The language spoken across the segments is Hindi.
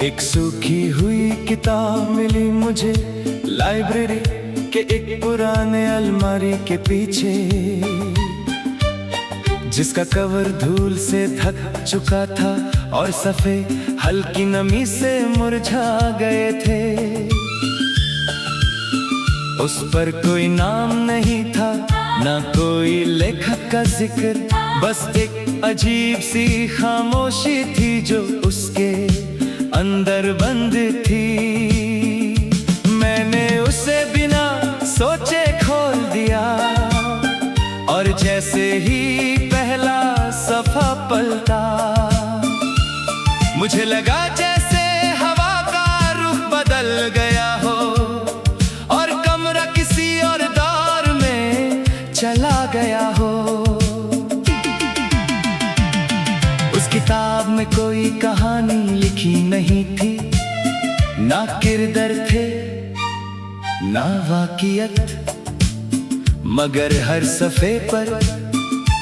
एक सूखी हुई किताब मिली मुझे लाइब्रेरी के एक पुराने अलमारी के पीछे, जिसका कवर धूल से ढक चुका था और सफ़े हल्की नमी से मुरझा गए थे। उस पर कोई नाम नहीं था, ना कोई लेखक का जिक्र, बस एक अजीब सी खामोशी थी जो उसके अंदर बंद थी। मैंने उसे बिना सोचे खोल दिया और जैसे ही पहला सफ़ा पलटा, मुझे लगा जैसे हवा का रुख बदल गया हो और कमरा किसी और दौर में चला गया हो। उस किताब में कोई कहानी लिखी नहीं थी, ना किरदार थे ना वाक़ियत, मगर हर सफ़े पर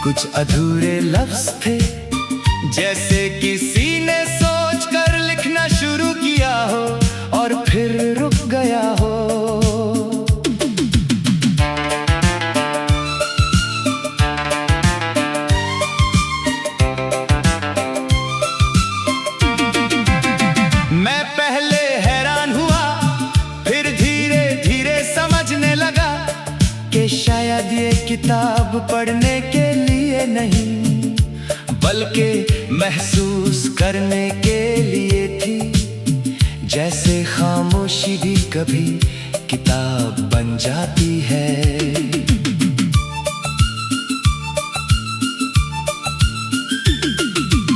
कुछ अधूरे लफ्ज़ थे, जैसे किसी ने सोच कर लिखना शुरू किया हो और फिर रुक गया हो। मैं पहले हैरान हुआ, फिर धीरे धीरे समझने लगा कि शायद ये किताब पढ़ने के लिए नहीं, बल्कि महसूस करने के लिए थी। जैसे खामोशी भी कभी किताब बन जाती है।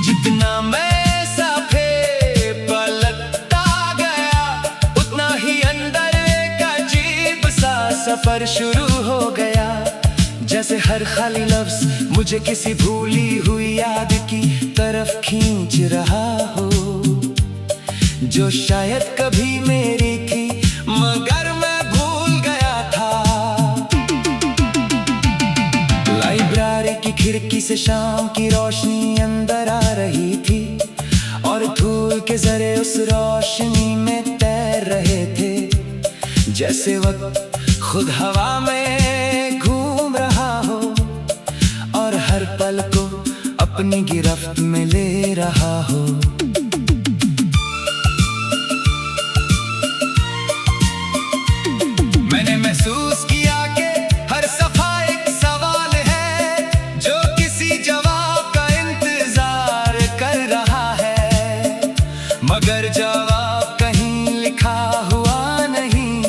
जितना मैं साफे पलटता गया, उतना ही अंदर एक अजीब सा सफर शुरू हो गया। जैसे हर खाली लफ्ज़ मुझे किसी भूली हुई याद की तरफ खींच रहा हो, जो शायद कभी मेरी थी मगर मैं भूल गया था। लाइब्रेरी की खिड़की से शाम की रोशनी अंदर आ रही थी और धूल के ज़रे उस रोशनी में तैर रहे थे, जैसे वक्त खुद हवा में घूम रहा हो और हर पल को अपनी गिरफ्त में ले रहा हो। मैंने महसूस किया कि हर सफ़ा एक सवाल है जो किसी जवाब का इंतजार कर रहा है, मगर जवाब कहीं लिखा हुआ नहीं,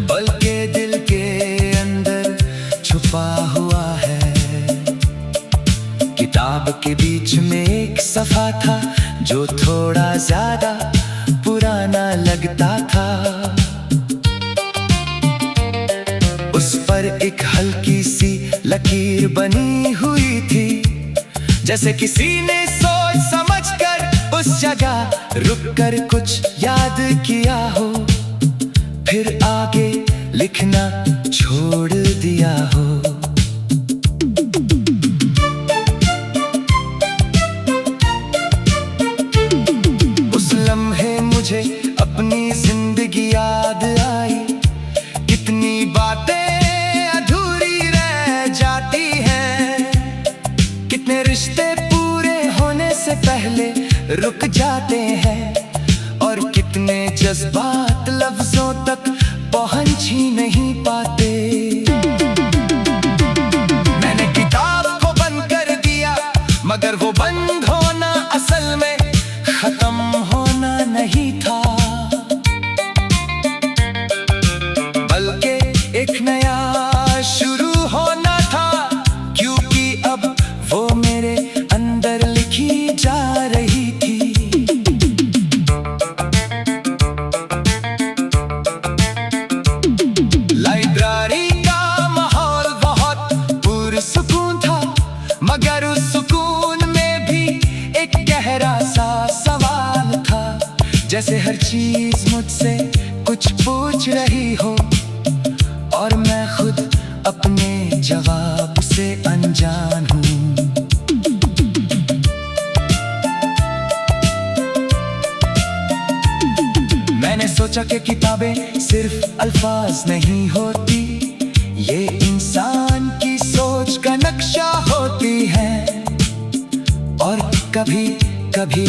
बल्कि दिल के अंदर छुपा हुआ है। किताब के बीच में एक सफ़ा था जो थोड़ा ज्यादा पुराना लगता था। उस पर एक हल्की सी लकीर बनी हुई थी, जैसे किसी ने सोच समझ कर उस जगह रुक कर कुछ याद किया हो, फिर आगे लिखना छोड़ दिया हो। उस लम्हे मुझे अपनी जिंदगी याद आई, कितनी बातें अधूरी रह जाती हैं, कितने रिश्ते पूरे होने से पहले रुक जाते हैं और कितने जज्बात लफ्जों तक पहुंच ही नहीं पाते। मैंने किताब को बंद कर दिया, मगर वो बंद होना असल में खत्म होना नहीं था, बल्कि एक नया शुरू होना था, क्योंकि अब वो मेरे अंदर लिखी जा रही थी। लाइब्रेरी का माहौल बहुत पुरसुकून था, मगर उस सुकून में भी एक गहरा सा सवाल था, जैसे हर चीज मुझसे कुछ पूछ रही हो और मैं खुद अपने जवाब से अनजान हूँ। मैंने सोचा कि किताबें सिर्फ अल्फाज नहीं होती, ये इंसान की सोच का नक्शा होती है। और कभी कभी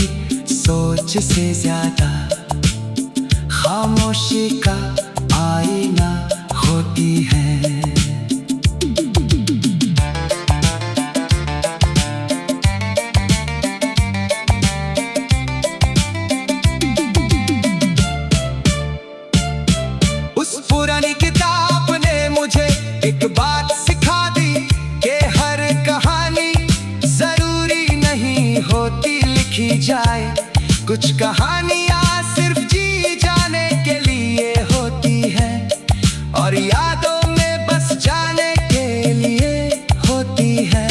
सोच से ज्यादा खामोशी का आईना होती है। उस पुरानी किताब ने मुझे एक बात सिखा दी कि हर कहानी जरूरी नहीं होती लिखी जाए। कुछ कहानियां सिर्फ जी जाने के लिए होती है और यादों में बस जाने के लिए होती है।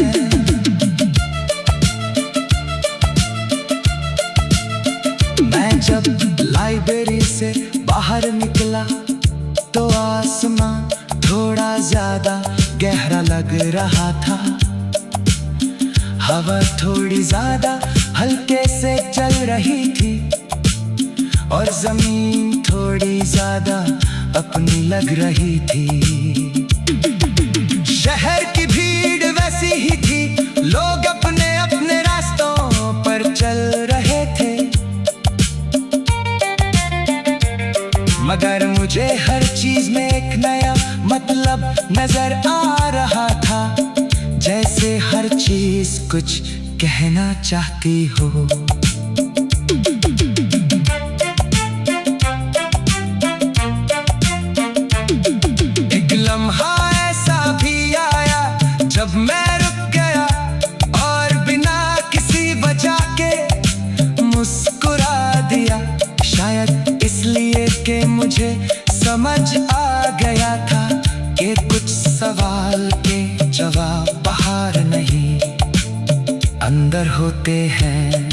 मैं जब लाइब्रेरी से बाहर निकला तो आसमां थोड़ा ज्यादा गहरा लग रहा था। हवा थोड़ी ज्यादा हल्के से चल रही थी और जमीन थोड़ी ज्यादा अपनी लग रही थी। शहर की भीड़ वैसी ही थी, लोग अपने अपने रास्तों पर चल रहे थे, मगर मुझे हर चीज में एक नया मतलब नजर आ रहा था, जैसे हर चीज कुछ कहना चाहती हो। एक लम्हा ऐसा भी आया जब मैं रुक गया और बिना किसी वजह के मुस्कुरा दिया। शायद इसलिए कि मुझे समझ आ गया था कि कुछ सवाल के जवाब बाहर नहीं अंदर होते हैं।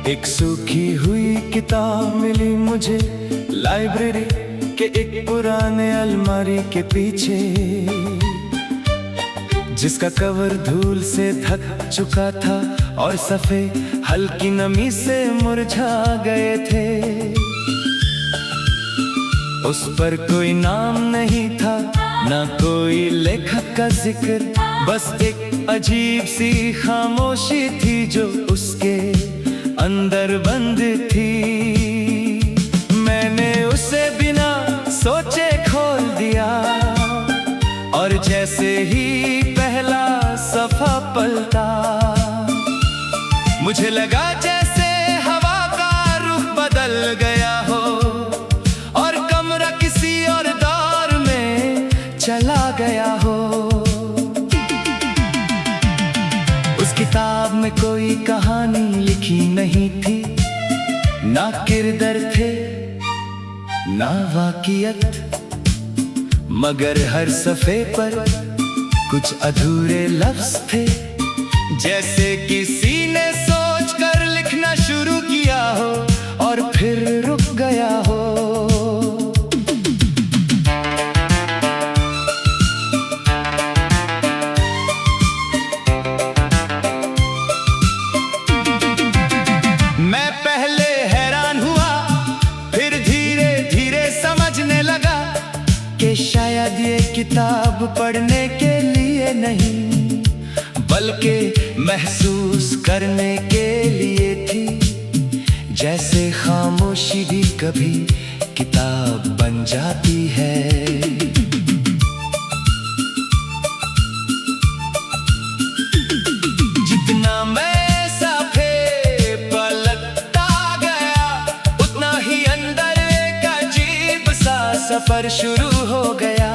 एक सूखी हुई किताब मिली मुझे लाइब्रेरी के एक पुराने अलमारी के पीछे, जिसका कवर धूल से ढक चुका था और सफ़े हल्की नमी से मुरझा गए थे। उस पर कोई नाम नहीं था, ना कोई लेखक का जिक्र, बस एक अजीब सी खामोशी थी जो उसके अंदर बंद थी। मैंने उसे बिना सोचे खोल दिया और जैसे ही पहला सफ़ा पलटा, मुझे लगा जैसे हवा का रुख बदल गया हो और कमरा किसी और दौर में चला गया हो। उस किताब में कोई कहानी लिखी नहीं थी, ना किरदार थे ना वाक़ियत, मगर हर सफ़े पर कुछ अधूरे लफ्ज़ थे, जैसे किसी ने सोच कर लिखना शुरू किया हो और फिर रुक गया हो। मैं पहले हैरान हुआ, फिर धीरे धीरे समझने लगा कि शायद ये किताब पढ़ने के लिए नहीं बल्कि महसूस करने के लिए थी, जैसे खामोशी भी कभी किताब बन जाती है। जितना मैं साफे पलटता गया उतना ही अंदर एक अजीब सा सफर शुरू हो गया,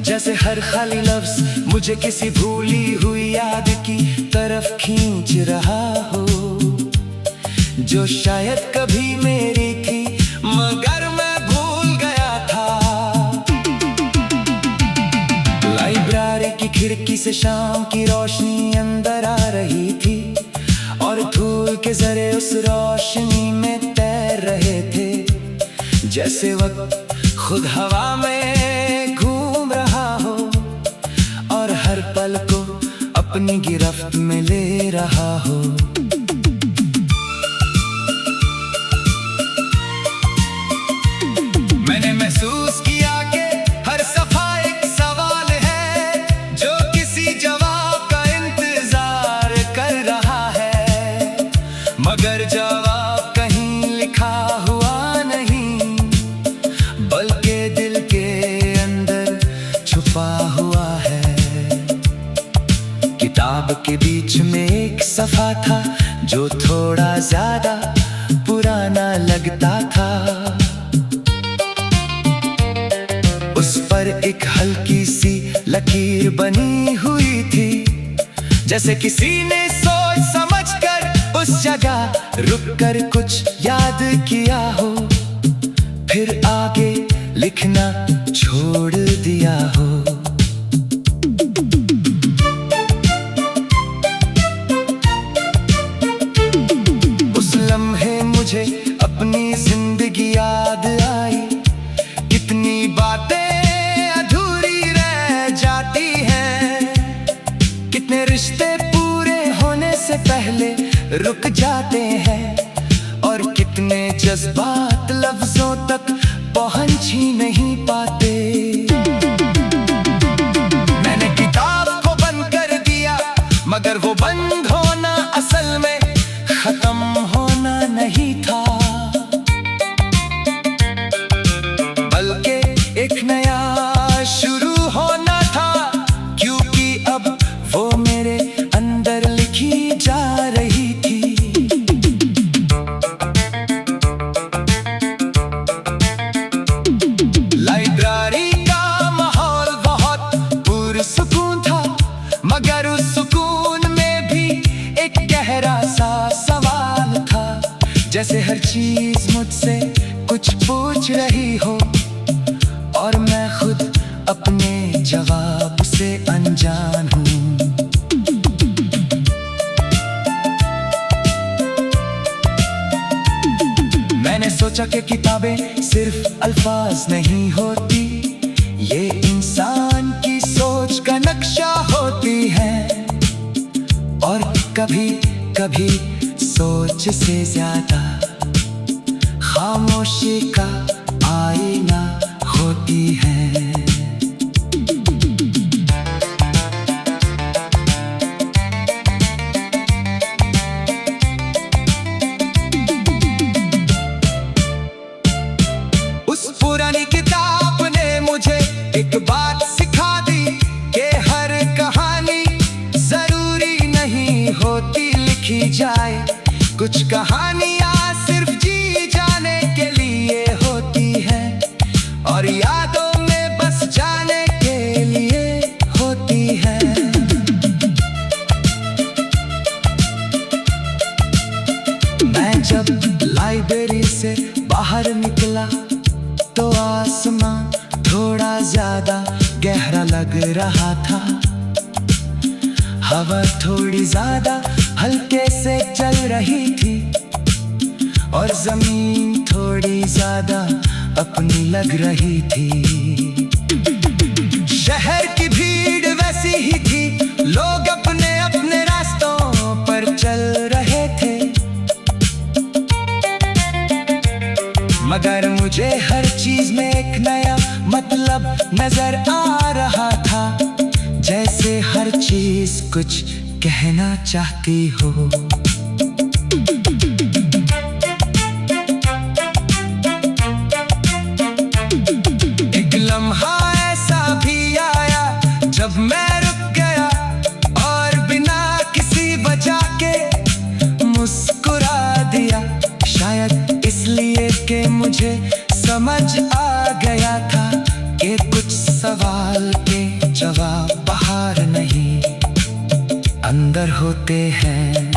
जैसे हर खाली लफ्ज मुझे किसी भूली हुई याद की तरफ खींच रहा हो, जो शायद कभी मेरी थी मगर मैं भूल गया था। लाइब्रेरी की की खिड़की से शाम की रोशनी अंदर आ रही थी, और धूल के जरे उस रोशनी में तैर रहे थे, जैसे वक्त खुद हवा में घूम रहा हो और हर पल को अपनी गिरफ्त में ले रहा हो। मैंने महसूस किया कि हर सफा एक सवाल है जो किसी जवाब का इंतजार कर रहा है, मगर जवाब कहीं लिखा हुआ नहीं, बल्कि दिल के अंदर छुपा हुआ है। किताब के बीच में एक सफा था जो थोड़ा ज्यादा पुराना लगता था। उस पर एक हल्की सी लकीर बनी हुई थी, जैसे किसी ने सोच समझकर उस जगह रुककर कुछ याद किया हो, फिर आगे लिखना छोड़ दिया हो। उस लम्हे मुझे अपनी जिंदगी याद आई, कितनी बातें अधूरी रह जाती हैं, कितने रिश्ते पूरे होने से पहले रुक जाते हैं, और कितने जज्बात लफ्जों तक पहुंच ही नहीं पाते। मैंने किताब को बंद कर दिया, मगर वो बंद होना असल में खत्म होना नहीं था, बल्कि एक नया शुरू होना था, क्योंकि अब वो मेरे अंदर लिखी जा रही थी। लाइब्रेरी का माहौल बहुत पुरसुकून था, मगर उस सुकून में भी एक गहरा सा सवाल था, जैसे हर चीज मुझसे कुछ पूछ रही हो और मैं खुद अपने जवाब से अनजान हूँ। मैंने सोचा कि किताबें सिर्फ अल्फाज नहीं होती, ये इंसान की सोच का नक्शा होती है, और कभी कभी सोच से ज्यादा खामोशी का आईना होती है। उस पुरानी किताब ने मुझे एक बात सिखा दी कि हर कहानी जरूरी नहीं होती लिखी जाए, कुछ कहानियां सिर्फ जी जाने के लिए होती है, और यादों में बस जाने के लिए होती है। मैं जब लाइब्रेरी से बाहर निकला तो आसमां थोड़ा ज्यादा गहरा लग रहा था, हवा थोड़ी ज्यादा हल्के से चल रही थी, और जमीन थोड़ी ज्यादा अपनी लग रही थी। शहर की भीड़ वैसी ही थी, लोग अपने अपने रास्तों पर चल रहे थे, मगर मुझे हर चीज में एक नया मतलब नजर आ रहा था, जैसे हर चीज कुछ कहना चाहती हो। एक लम्हा ऐसा भी आया जब मैं रुक गया और बिना किसी वजह के मुस्कुरा दिया, शायद इसलिए कि मुझे समझ आ गया था कि कुछ सवाल के जवाब बाहर नहीं अंदर होते हैं।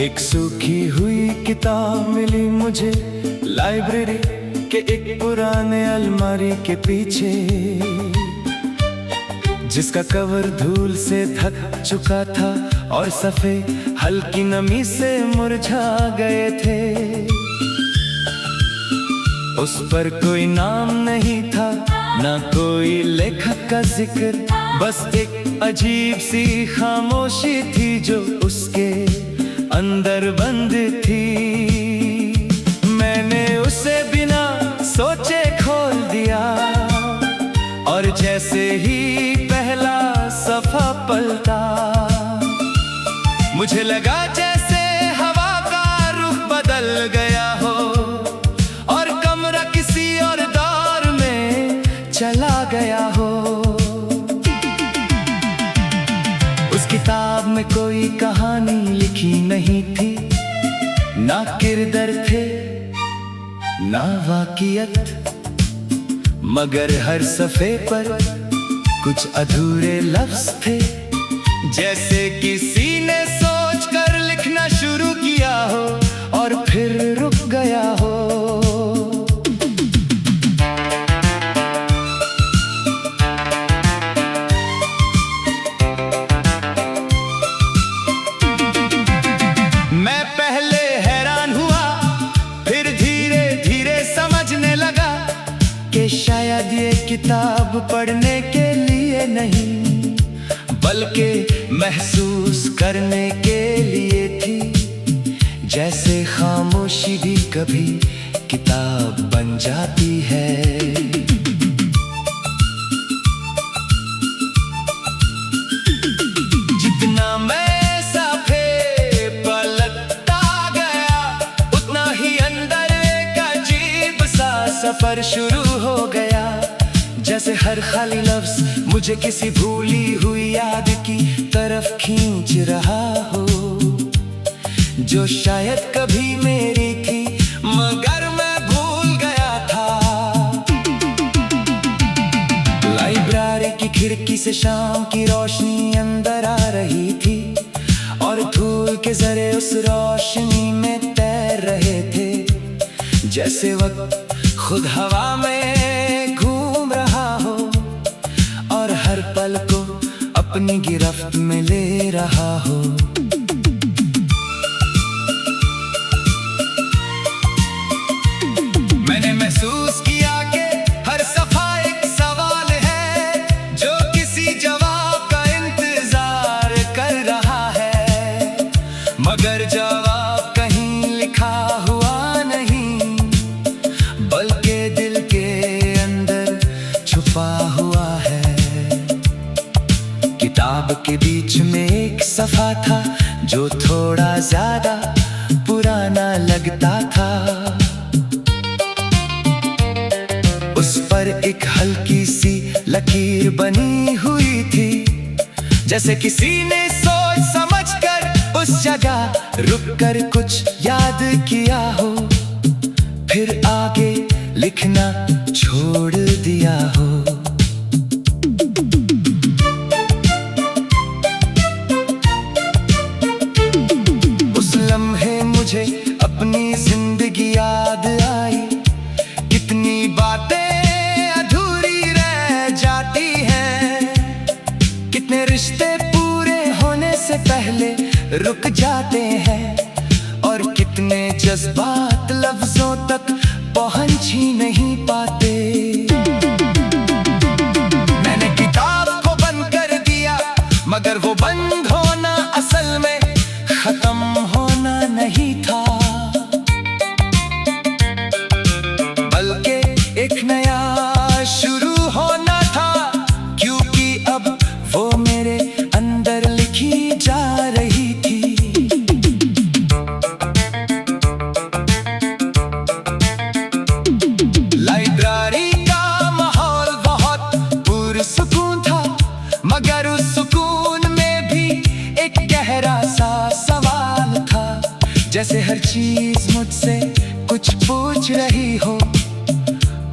एक सूखी हुई किताब मिली मुझे लाइब्रेरी के एक पुराने अलमारी के पीछे, जिसका कवर धूल से ढक चुका था और सफ़े हल्की नमी से मुरझा गए थे। उस पर कोई नाम नहीं था, ना कोई लेखक का जिक्र, बस एक अजीब सी खामोशी थी जो उसके अंदर बंद थी। मैंने उसे बिना सोचे खोल दिया और जैसे ही पहला सफ़ा पलटा, मुझे लगा जैसे हवा का रुख बदल गया हो और कमरा किसी और दौर में चला गया हो। उस किताब में कोई कहानी लिखी नहीं थी, ना किरदार थे ना वाक़ियत, मगर हर सफ़े पर कुछ अधूरे लफ्ज़ थे, जैसे किसी ने सोच कर लिखना शुरू किया हो और फिर रुक गया हो। मैं पहले हैरान हुआ, फिर धीरे धीरे समझने लगा कि शायद ये किताब पढ़ने के लिए नहीं, बल्कि महसूस करने के लिए थी। जैसे खामोशी भी कभी किताब बन जाती है। जितना मैं साफे पलटता गया, उतना ही अंदर एक अजीब सा सफर शुरू हो गया। जैसे हर खाली लफ्ज़ मुझे किसी भूली हुई याद की तरफ खींच रहा हो, जो शायद कभी मेरी थी मगर मैं भूल गया था। लाइब्रेरी की खिड़की से शाम की रोशनी अंदर आ रही थी और धूल के जरे उस रोशनी में तैर रहे थे, जैसे वक्त खुद हवा में घूम रहा हो और हर पल को अपनी गिरफ्त में ले रहा हो। मैंने महसूस किया कि हर सफा एक सवाल है जो किसी जवाब का इंतजार कर रहा है, मगर जवाब कहीं लिखा हुआ नहीं, बल्कि दिल के अंदर छुपा हुआ है। किताब के बीच में एक सफ़ा था जो थोड़ा ज्यादा पुराना लगता था। उस पर एक हल्की सी लकीर बनी हुई थी, जैसे किसी ने सोच समझकर उस जगह रुककर कुछ याद किया हो, फिर आगे लिखना छोड़ दिया हो। उस लम्हे मुझे अपनी जिंदगी याद आई, कितनी बातें अधूरी रह जाती हैं, कितने रिश्ते पूरे होने से पहले रुक जाते हैं और कितने जज्बात लफ्जों तक पहुंच ही नहीं पाते। मैंने किताब को बंद कर दिया, मगर वो बंद होना असल में खत्म होना नहीं था, बल्कि एक नया शुरू होना था, क्योंकि अब वो मेरे अंदर लिखी जा रही थी। लाइब्रेरी का माहौल बहुत पुरसुकून था, मगर उस सुकून में भी एक गहरा सा सवाल था, जैसे हर चीज मुझसे कुछ पूछ रही हो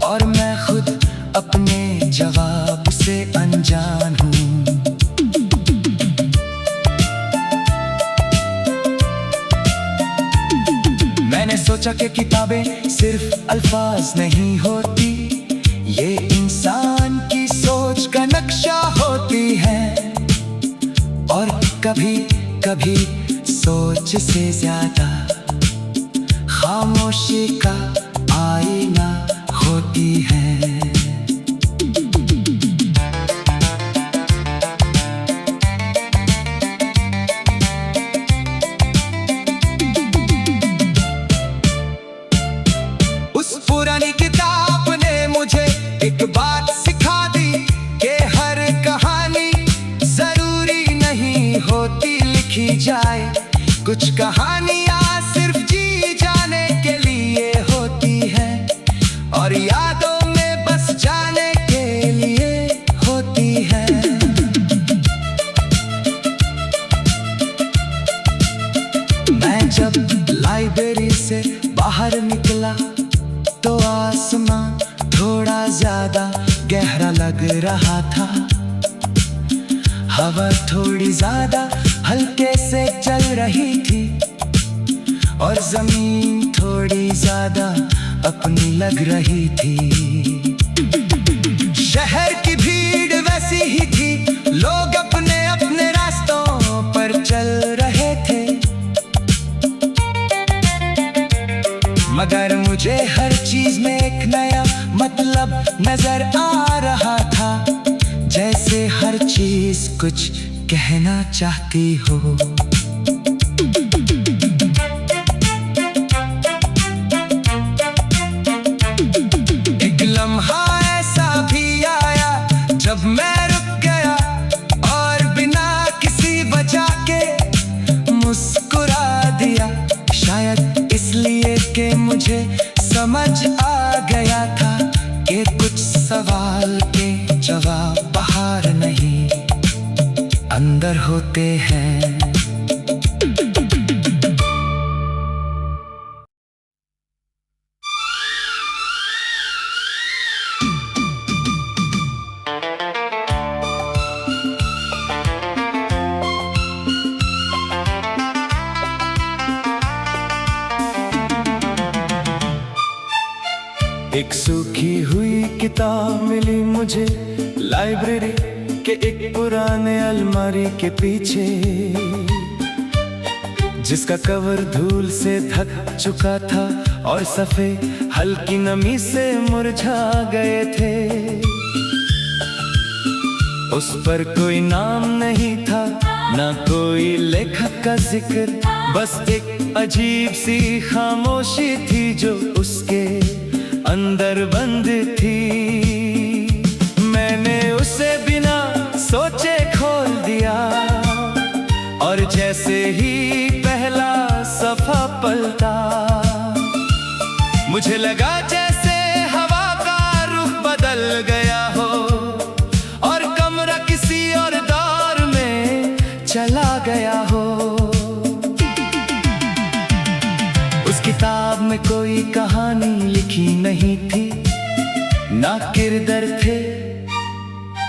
और मैं खुद अपने जवाब से अनजान हूँ। के किताबें सिर्फ अल्फाज नहीं होती, ये इंसान की सोच का नक्शा होती है। और कभी कभी सोच से ज्यादा खामोशी का आईना होती है। उस पुरानी किताब ने मुझे एक बात सिखा दी कि हर कहानी जरूरी नहीं होती लिखी जाए। कुछ कहानियां सिर्फ जी जाने के लिए होती है और यादों में बस जाने के लिए होती है। मैं जब लाइब्रेरी से बाहर निकला तो आसमां थोड़ा ज्यादा गहरा लग रहा था। हवा थोड़ी ज्यादा हल्के से चल रही थी और जमीन थोड़ी ज्यादा अपनी लग रही थी। शहर की भीड़ वैसी ही थी, लोग अपने अपने रास्तों पर चल रहे थे, मगर मुझे हर चीज में एक नया मतलब नजर आ रहा था। जैसे हर चीज कुछ कहना चाहती हो। एक लम्हा ऐसा भी आया जब मैं रुक गया और बिना किसी वजह के मुस्कुरा दिया। शायद इसलिए कि मुझे समझ आ गया था कि कुछ सवाल के जवाब बाहर नहीं अंदर होते हैं। एक सूखी हुई किताब मिली मुझे लाइब्रेरी के एक पुराने अलमारी के पीछे, जिसका कवर धूल से ढक चुका था और सफ़े हल्की नमी से मुरझा गए थे। उस पर कोई नाम नहीं था, ना कोई लेखक का जिक्र, बस एक अजीब सी खामोशी थी जो उसके अंदर बंद थी। मैंने उसे बिना सोचे खोल दिया और जैसे ही पहला सफ़ा पलटा, मुझे लगा जैसे हवा का रुख बदल गया हो और कमरा किसी और दौर में चला गया हो। उस किताब में कोई कहानी लिखी नहीं थी, ना किरदार थे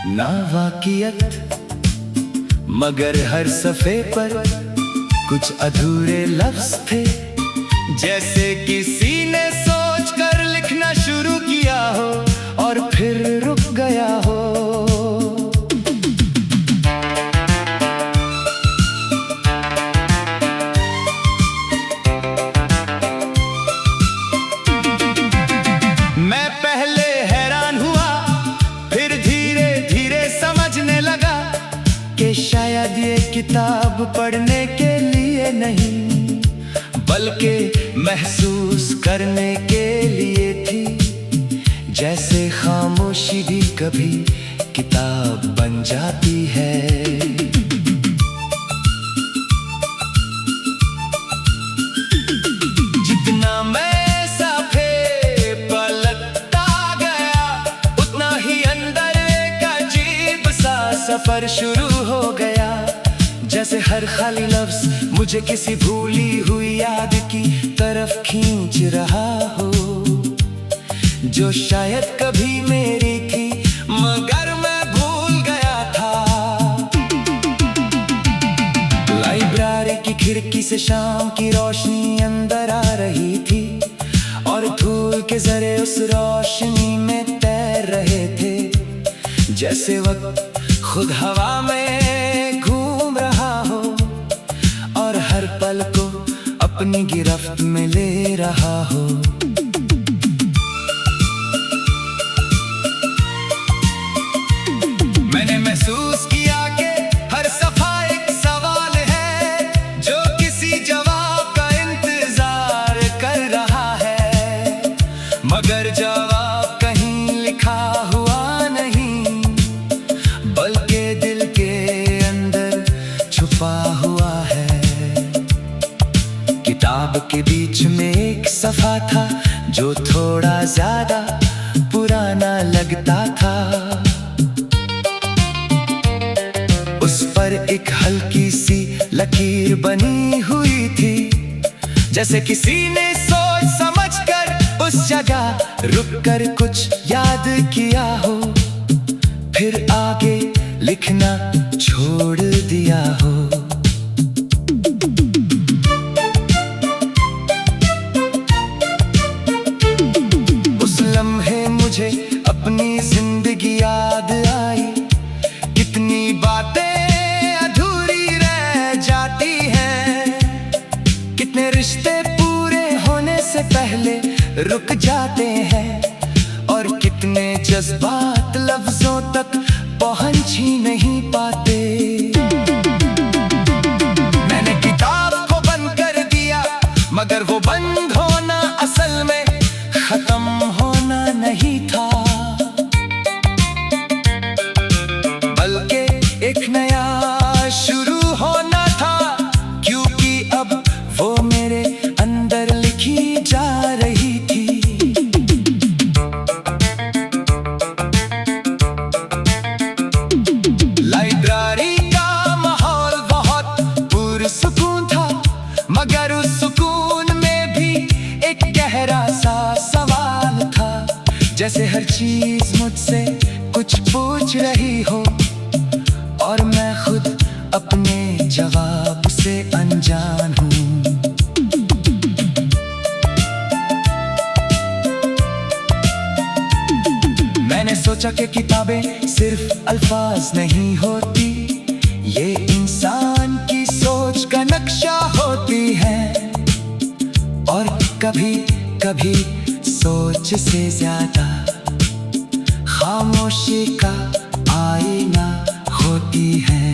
ना वाक़ियत, मगर हर सफ़े पर कुछ अधूरे लफ्ज़ थे, जैसे किसी ने सोच कर लिखना शुरू किया हो और फिर रुक गया हो। मैं पहले हैरान हुआ, फिर धीरे धीरे समझने लगा कि शायद ये किताब पढ़ने के लिए नहीं बल्कि महसूस करने के लिए थी। जैसे खामोशी भी कभी किताब बन जाती है। जितना मैं साफे पलटता गया, उतना ही अंदर एक अजीब सा सफर शुरू हो गया। जैसे हर खाली लफ्ज मुझे किसी भूली हुई याद की तरफ खींच रहा हो, जो शायद कभी मेरी थी मगर मैं भूल गया था। लाइब्रेरी की खिड़की से शाम की रोशनी अंदर आ रही थी फूल के जरे उस रोशनी में तैर रहे थे, जैसे वक्त खुद हवा में घूम रहा हो और हर पल को अपनी गिरफ्त में ले रहा हो। मैंने महसूस किया कि हर सफा एक सवाल है जो किसी जवाब का इंतजार कर रहा है, मगर जवाब कहीं लिखा हुआ नहीं, बल्कि दिल के अंदर छुपा हुआ है। किताब के बीच में एक सफा था जो थोड़ा ज्यादा पुराना लगता था। उस पर एक हल्की सी लकीर बनी हुई थी, जैसे किसी ने सोच समझकर उस जगह रुककर कुछ याद किया हो, फिर आगे लिखना छोड़ दिया हो। उस लम्हे मुझे अपनी जिंदगी याद आई, कितनी बातें रिश्ते पूरे होने से पहले रुक जाते हैं और कितने जज्बात लफ्जों तक पहुंच ही नहीं पाते। मैंने किताब को बंद कर दिया, मगर वो बंद होना असल में खत्म होना नहीं था, बल्कि एक नया शुरू होना था, क्योंकि अब वो मेरे अंदर लिखी जा रही थी। लाइब्रेरी का माहौल बहुत पुरसुकून था, मगर उस सुकून में भी एक गहरा सा सवाल था, जैसे हर चीज मुझसे कुछ पूछ रही हो और मैं खुद अपने जवाब से अनजान हूँ। मैंने सोचा कि किताबें सिर्फ अल्फाज नहीं होती, ये इंसान की सोच का नक्शा होती है, और कभी कभी सोच से ज्यादा खामोशी का आईना होती है।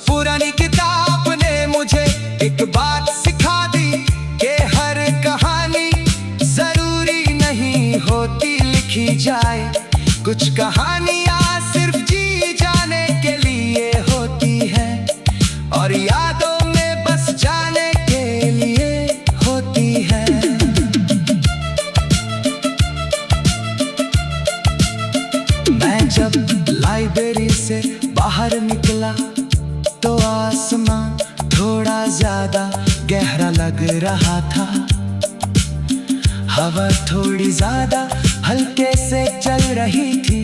पुरानी किताब ने मुझे एक बात सिखा दी कि हर कहानी जरूरी नहीं होती लिखी जाए, कुछ कहानियां सिर्फ जी जाने के लिए होती है और यादों में बस जाने के लिए होती है। मैं जब लाइब्रेरी से बाहर निकला तो आसमां थोड़ा ज्यादा गहरा लग रहा था, हवा थोड़ी ज्यादा हल्के से चल रही थी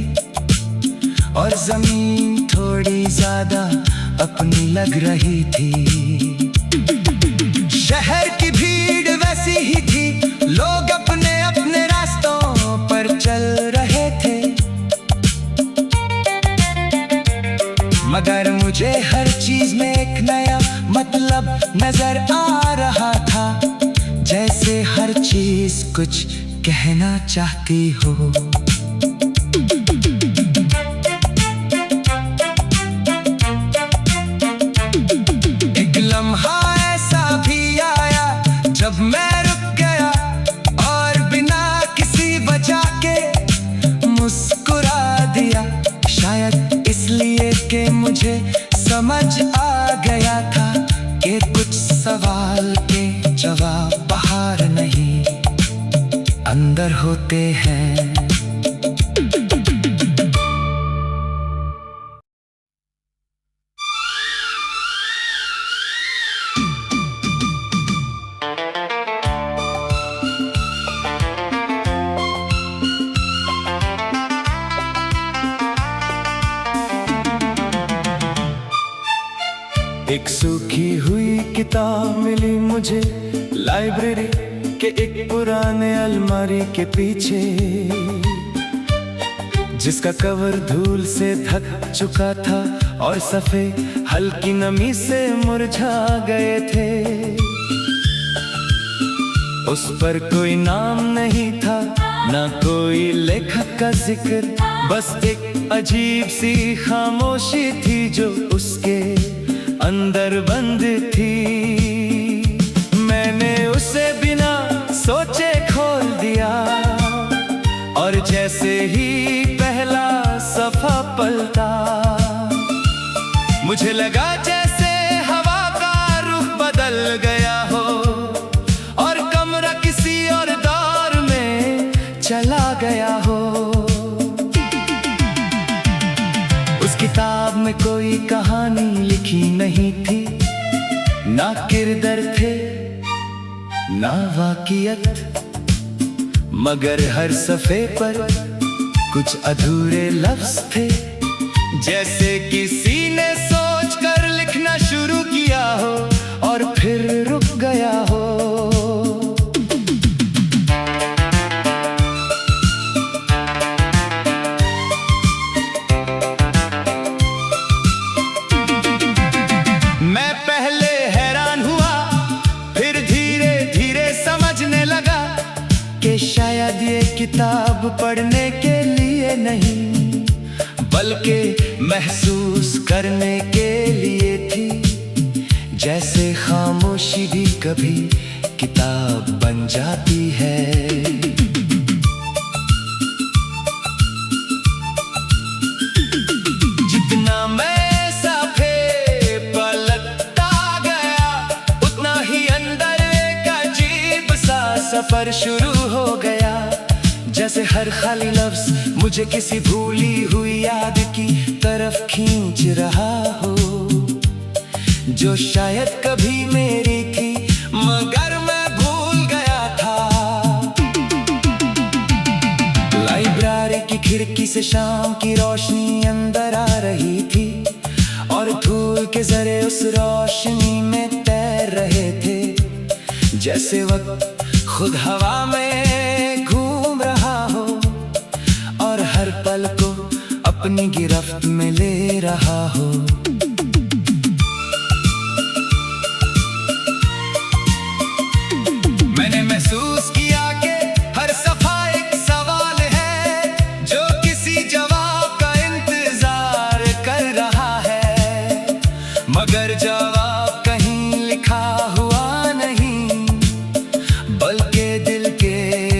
और जमीन थोड़ी ज्यादा अपनी लग रही थी। शहर की भीड़ वैसी ही थी, लोग अपने अपने रास्तों पर चल रहे थे, मगर मुझे हर चीज में एक नया मतलब नजर आ रहा था, जैसे हर चीज कुछ कहना चाहती हो। एक लम्हा ऐसा भी आया जब मैं रुक गया और बिना किसी वजह के मुस्कुरा दिया, शायद इसलिए कि मुझे समझ आ गया था कि कुछ सवाल के जवाब बाहर नहीं अंदर होते हैं। एक सूखी हुई किताब मिली मुझे लाइब्रेरी के एक पुराने अलमारी के पीछे, जिसका कवर धूल से ढक चुका था और सफ़े हल्की नमी से मुरझा गए थे। उस पर कोई नाम नहीं था, ना कोई लेखक का जिक्र, बस एक अजीब सी खामोशी थी जो उसके अंदर बंद थी। मैंने उसे बिना सोचे खोल दिया और जैसे ही पहला सफ़ा पलटा, मुझे लगा जैसे हवा का रुख बदल गया हो और कमरा किसी और दौर में चला गया हो। उस किताब में कोई कहानी लिखी नहीं थी, ना किरदार थे ना वाक़ियत, मगर हर सफ़े पर कुछ अधूरे लफ्ज़ थे, जैसे किसी ने सोच कर लिखना शुरू किया हो और फिर रुक गया हो। मैं पहले हैरान हुआ, फिर धीरे धीरे समझने लगा कि शायद ये किताब पढ़ने के लिए नहीं, बल्कि महसूस करने के लिए थी, जैसे खामोशी भी कभी किताब बन जाती है। जितना मैं सफ़े पलटता गया, उतना ही अंदर एक अजीब सा सफ़र शुरू हो गया, जैसे हर खाली लफ्ज़ मुझे किसी भूली हुई याद की तरफ खींच रहा हो, जो शायद कभी मेरी थी मगर मैं भूल गया था। लाइब्रेरी की खिड़की से शाम की रोशनी अंदर आ रही थी और धूल के ज़रे उस रोशनी में तैर रहे थे, जैसे वक्त खुद हवा में घूम रहा हो और हर पल को अपनी गिरफ्त में ले रहा हो। मैंने महसूस किया कि हर सफ़ा एक सवाल है जो किसी जवाब का इंतजार कर रहा है, मगर जवाब कहीं लिखा हुआ नहीं, बल्कि दिल के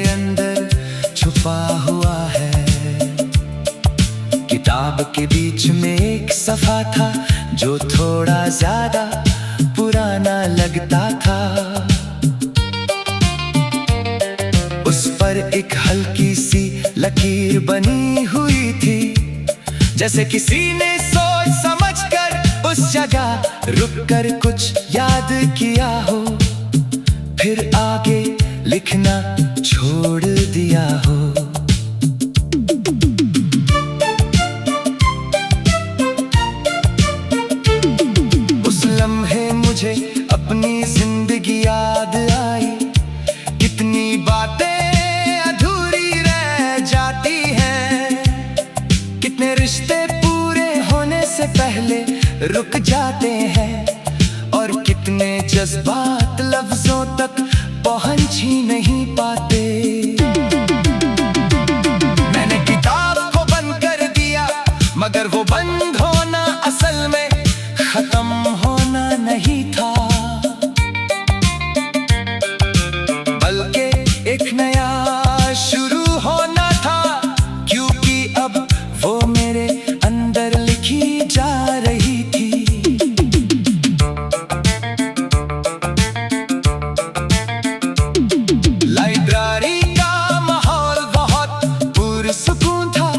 अंदर छुपा हुआ है। किताब के बीच में एक सफ़ा था जो थोड़ा ज्यादा पुराना लगता था। उस पर एक हल्की सी लकीर बनी हुई थी, जैसे किसी ने सोच समझ कर उस जगह रुक कर कुछ याद किया हो, फिर आगे लिखना छोड़ दिया हो। उस लम्हे मुझे अपनी जिंदगी याद आई, कितनी बातें अधूरी रह जाती हैं, कितने रिश्ते पूरे होने से पहले रुक जाते हैं, और कितने जज्बात लफ्जों तक पहुंच ही नहीं पाते। मैंने किताब को बंद कर दिया, मगर वो बंद होना असल में खत्म होना नहीं था, बल्कि एक नया शुरू होना था, क्योंकि अब वो मेरे अंदर लिखी जा रही थी। लाइब्रेरी का माहौल बहुत पुरसुकून था,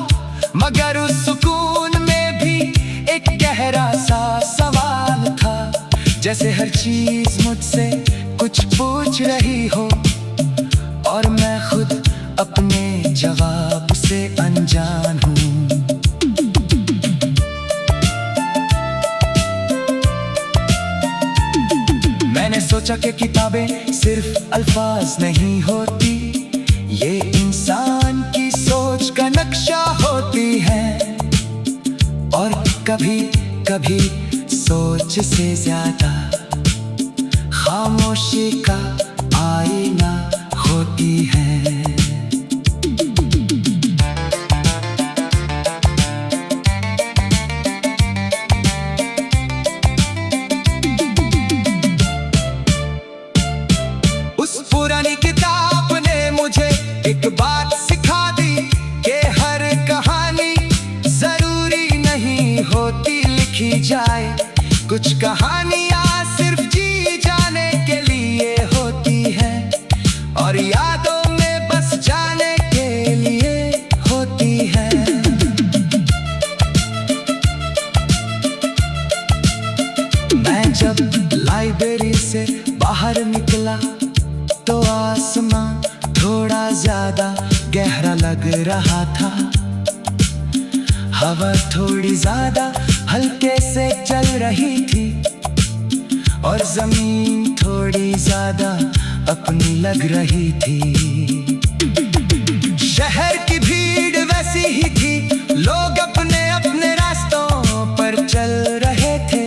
मगर उस सुकून में भी एक गहरा सा सवाल था, जैसे हर चीज मुझसे कुछ पूछ रही हो और मैं खुद अपने जवाब से अनजान हूँ। सोचा कि किताबें सिर्फ अल्फाज नहीं होती, ये इंसान की सोच का नक्शा होती है। और कभी कभी सोच से ज्यादा खामोशी का आईना होती है। उस पुरानी किताब ने मुझे एक बात सिखा दी कि हर कहानी जरूरी नहीं होती लिखी जाए। कुछ कहानियां सिर्फ जी जाने के लिए होती है और यादों में बस जाने के लिए होती है। मैं जब लाइब्रेरी से बाहर निकला तो आसमां थोड़ा ज्यादा गहरा लग रहा था। हवा थोड़ी ज्यादा हल्के से चल रही थी और जमीन थोड़ी ज्यादा अपनी लग रही थी। शहर की भीड़ वैसी ही थी, लोग अपने अपने रास्तों पर चल रहे थे,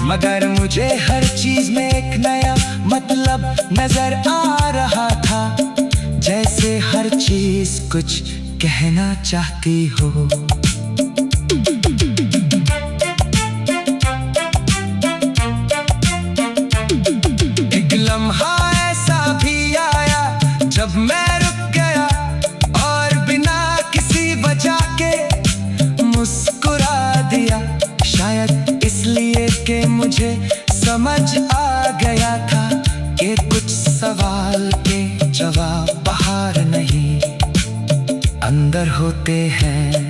मगर मुझे हर चीज में एक नया मतलब नजर आ रहा था, जैसे हर चीज कुछ कहना चाहती हो। एक लम्हा ऐसा भी आया जब मैं रुक गया और बिना किसी वजह के मुस्कुरा दिया। शायद इसलिए कि मुझे समझ आ गया था कि कुछ सवाल के जवाब बाहर नहीं अंदर होते हैं।